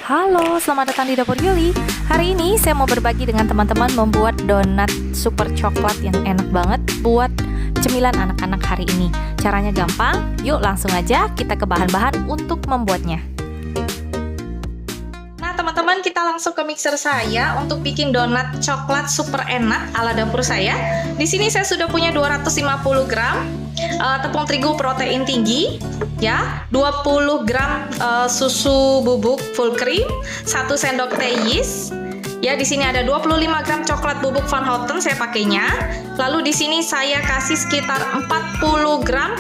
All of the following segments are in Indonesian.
Halo, selamat datang di Dapur Yuli. Hari ini saya mau berbagi dengan teman-teman membuat donat super coklat yang enak banget buat cemilan anak-anak hari ini. Caranya gampang, yuk langsung aja kita ke bahan-bahan untuk membuatnya. Nah teman-teman, kita langsung ke mixer saya untuk bikin donat coklat super enak ala dapur saya. Di sini saya sudah punya 250 gram tepung terigu protein tinggi, ya, 20 gram susu bubuk full cream, 1 sendok teh yeast. Ya, di sini ada 25 gram coklat bubuk Van Houten saya pakainya. Lalu di sini saya kasih sekitar 40 gram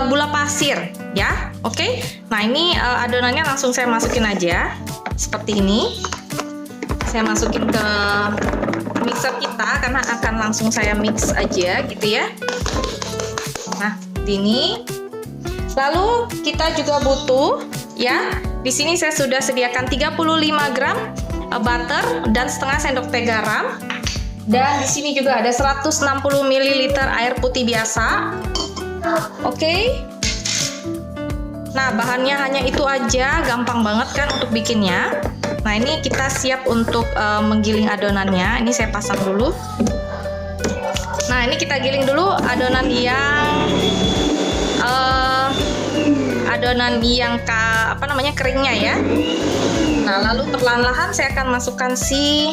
gula pasir, ya. Oke. Nah, ini adonannya langsung saya masukin aja. Seperti ini. Saya masukin ke mixer kita karena akan langsung saya mix aja gitu ya. Nah, ini. Lalu kita juga butuh, ya. Di sini saya sudah sediakan 35 gram butter dan setengah sendok teh garam. Dan di sini juga ada 160 ml air putih biasa. Oke. Nah, bahannya hanya itu aja, gampang banget kan untuk bikinnya. Nah, ini kita siap untuk menggiling adonannya. Ini saya pasang dulu. Nah, ini kita giling dulu adonan yang keringnya ya. Nah, lalu perlahan-lahan saya akan masukkan si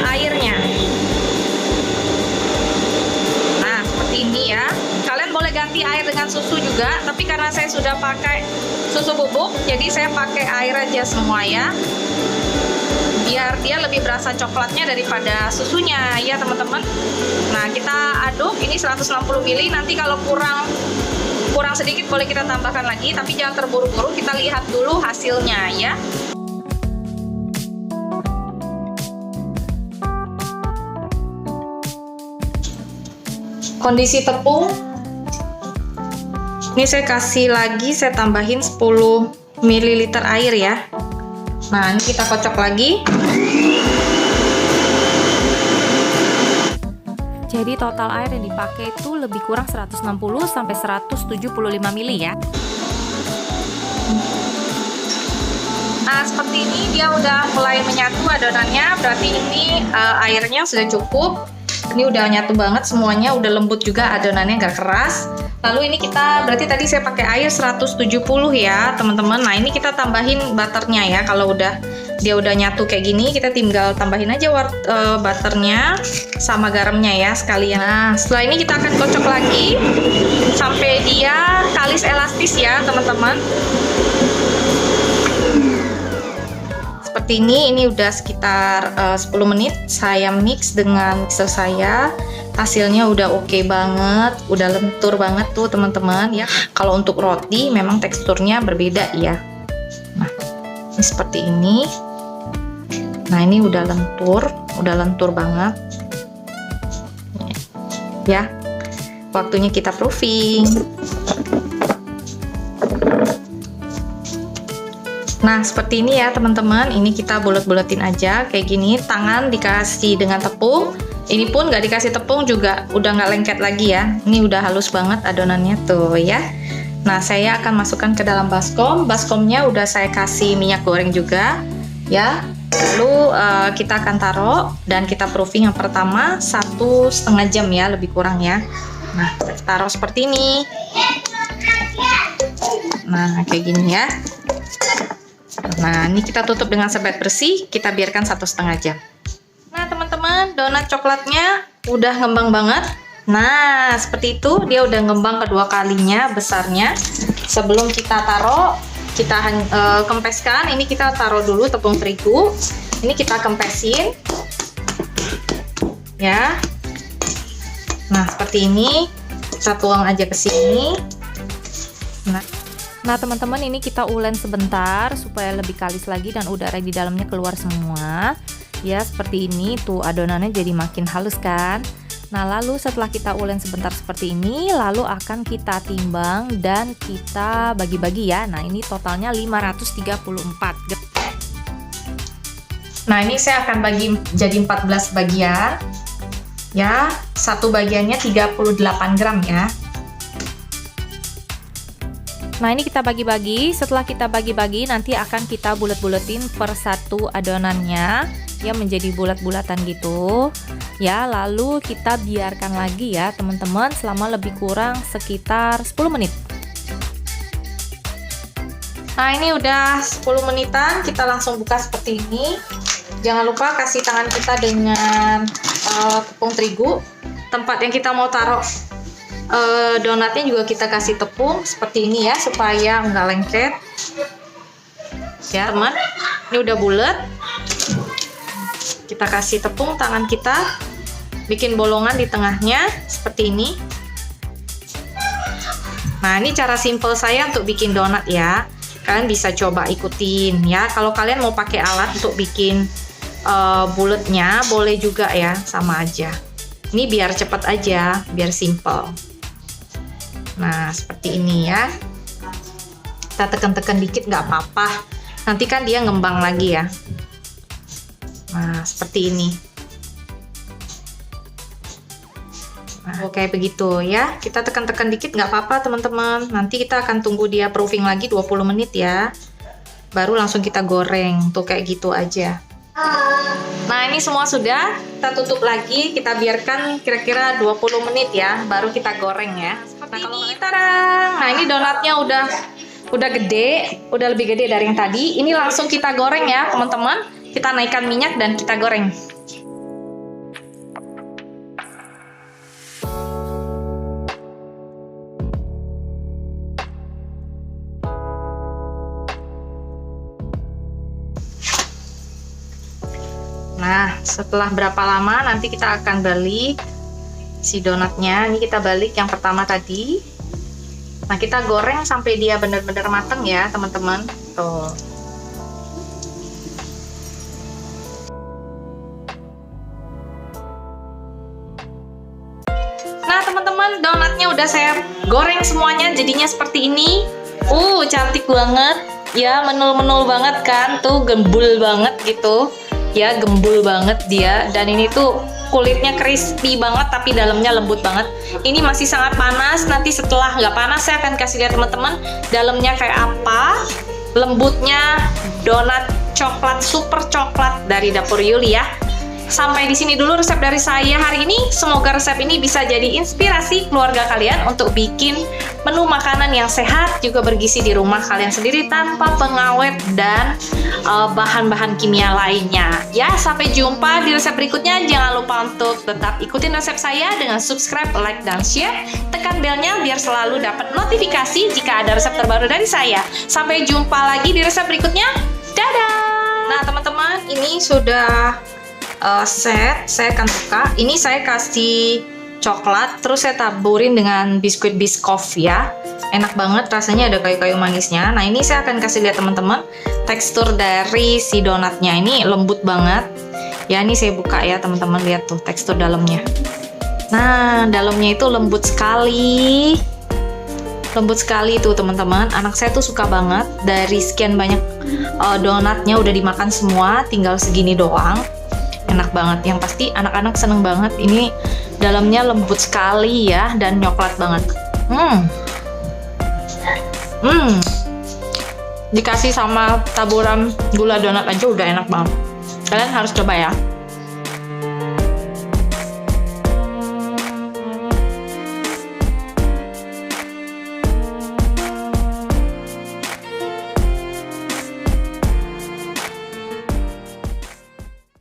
airnya. Nah, seperti ini ya. Kalian boleh ganti air dengan susu juga, tapi karena saya sudah pakai susu bubuk, jadi saya pakai air aja semua ya. Biar dia lebih berasa coklatnya daripada susunya ya teman-teman. Nah, kita aduk ini 160 ml. Nanti kalau kurang sedikit boleh kita tambahkan lagi, tapi jangan terburu-buru, kita lihat dulu hasilnya ya. Kondisi tepung ini saya kasih lagi, saya tambahin 10 ml air ya. Nah, ini kita kocok lagi. Jadi total air yang dipakai itu lebih kurang 160 sampai 175 ml ya. Nah, seperti ini dia udah mulai menyatu adonannya, berarti ini airnya sudah cukup. Ini udah nyatu banget semuanya, udah lembut juga adonannya, nggak keras. Lalu ini kita, berarti tadi saya pakai air 170 ya teman-teman. Nah, ini kita tambahin butternya ya. Kalau dia udah nyatu kayak gini, kita tinggal tambahin aja butternya sama garamnya ya sekalian. Nah, setelah ini kita akan kocok lagi sampai dia kalis elastis ya teman-teman. Seperti ini udah sekitar 10 menit saya mix dengan mixer saya. Hasilnya udah oke banget, udah lentur banget tuh teman-teman ya. Kalau untuk roti memang teksturnya berbeda ya. Nah, ini seperti ini. Nah, ini udah lentur banget. Ya. Waktunya kita proofing. Nah, seperti ini ya teman-teman. Ini kita bulet-buletin aja kayak gini. Tangan dikasih dengan tepung. Ini pun nggak dikasih tepung juga udah nggak lengket lagi ya. Ini udah halus banget adonannya tuh ya. Nah, saya akan masukkan ke dalam baskom. Baskomnya udah saya kasih minyak goreng juga ya. Lalu kita akan taruh dan kita proofing yang pertama 1,5 jam ya, lebih kurang ya. Nah, taruh seperti ini. Nah, kayak gini ya. Nah, ini kita tutup dengan sebat bersih, kita biarkan 1,5 jam. Nah, teman-teman, donat coklatnya udah ngembang banget. Nah, seperti itu, dia udah ngembang kedua kalinya besarnya. Sebelum kita taruh, kita kempeskan. Ini kita taruh dulu tepung terigu. Ini kita kempesin. Ya. Nah, seperti ini. Kita tuang aja ke sini. Nah teman-teman, ini kita ulen sebentar supaya lebih kalis lagi dan udara di dalamnya keluar semua. Ya, seperti ini tuh adonannya jadi makin halus kan. Nah, lalu setelah kita ulen sebentar seperti ini, lalu akan kita timbang dan kita bagi-bagi ya. Nah, ini totalnya 534. Nah, ini saya akan bagi jadi 14 bagian. Ya, satu bagiannya 38 gram ya. Nah, ini kita bagi-bagi. Setelah kita bagi-bagi, nanti akan kita bulat-bulatin per satu adonannya, ya, menjadi bulat-bulatan gitu. Ya, lalu kita biarkan lagi ya, teman-teman, selama lebih kurang sekitar 10 menit. Nah, ini udah 10 menitan, kita langsung buka seperti ini. Jangan lupa kasih tangan kita dengan tepung terigu. Tempat yang kita mau taruh donatnya juga kita kasih tepung seperti ini ya, supaya nggak lengket. Ya, teman, ini udah bulat. Kita kasih tepung tangan kita, bikin bolongan di tengahnya seperti ini. Nah, ini cara simple saya untuk bikin donat ya. Kalian bisa coba ikutin ya. Kalau kalian mau pakai alat untuk bikin bulatnya, boleh juga ya, sama aja. Ini biar cepet aja, biar simple. Nah, seperti ini ya. Kita tekan-tekan dikit nggak apa-apa. Nanti kan dia ngembang lagi ya. Nah, seperti ini. Nah, kayak begitu ya. Kita tekan-tekan dikit nggak apa-apa, teman-teman. Nanti kita akan tunggu dia proofing lagi 20 menit ya. Baru langsung kita goreng. Tuh kayak gitu aja. Nah, ini semua sudah. Kita tutup lagi, kita biarkan kira-kira 20 menit ya, baru kita goreng ya. Nah, kalau ini tarang. Nah, ini donatnya udah gede, udah lebih gede dari yang tadi. Ini langsung kita goreng ya, teman-teman. Kita naikkan minyak dan kita goreng. Nah, setelah berapa lama nanti kita akan balik si donatnya. Ini kita balik yang pertama tadi. Nah, kita goreng sampai dia benar-benar matang ya, teman-teman. Tuh. Nah, teman-teman, donatnya udah saya goreng semuanya, jadinya seperti ini. Cantik banget. Ya, menul-menul banget kan. Tuh, gembul banget gitu. Ya, gembul banget dia, dan ini tuh kulitnya crispy banget tapi dalamnya lembut banget. Ini masih sangat panas. Nanti setelah nggak panas saya akan kasih lihat teman-teman dalamnya kayak apa. Lembutnya donat coklat, super coklat dari Dapur Yuli ya. Sampai di sini dulu resep dari saya hari ini. Semoga resep ini bisa jadi inspirasi keluarga kalian untuk bikin menu makanan yang sehat, juga bergizi di rumah kalian sendiri tanpa pengawet dan bahan-bahan kimia lainnya. Ya, sampai jumpa di resep berikutnya. Jangan lupa untuk tetap ikutin resep saya dengan subscribe, like, dan share. Tekan belnya biar selalu dapat notifikasi jika ada resep terbaru dari saya. Sampai jumpa lagi di resep berikutnya. Dadah! Nah, teman-teman, ini sudah set. Saya akan buka. Ini saya kasih coklat, terus saya taburin dengan biskuit Biscoff ya. Enak banget rasanya, ada kayu-kayu manisnya. Nah, ini saya akan kasih lihat teman-teman tekstur dari si donatnya. Ini lembut banget. Ya, ini saya buka ya teman-teman, lihat tuh tekstur dalamnya. Nah, dalamnya itu lembut sekali. Lembut sekali tuh teman-teman. Anak saya tuh suka banget. Dari sekian banyak donatnya udah dimakan semua, tinggal segini doang. Enak banget, yang pasti anak-anak seneng banget. Ini dalamnya lembut sekali ya, dan coklat banget. Dikasih sama taburan gula donat aja udah enak banget. Kalian harus coba ya.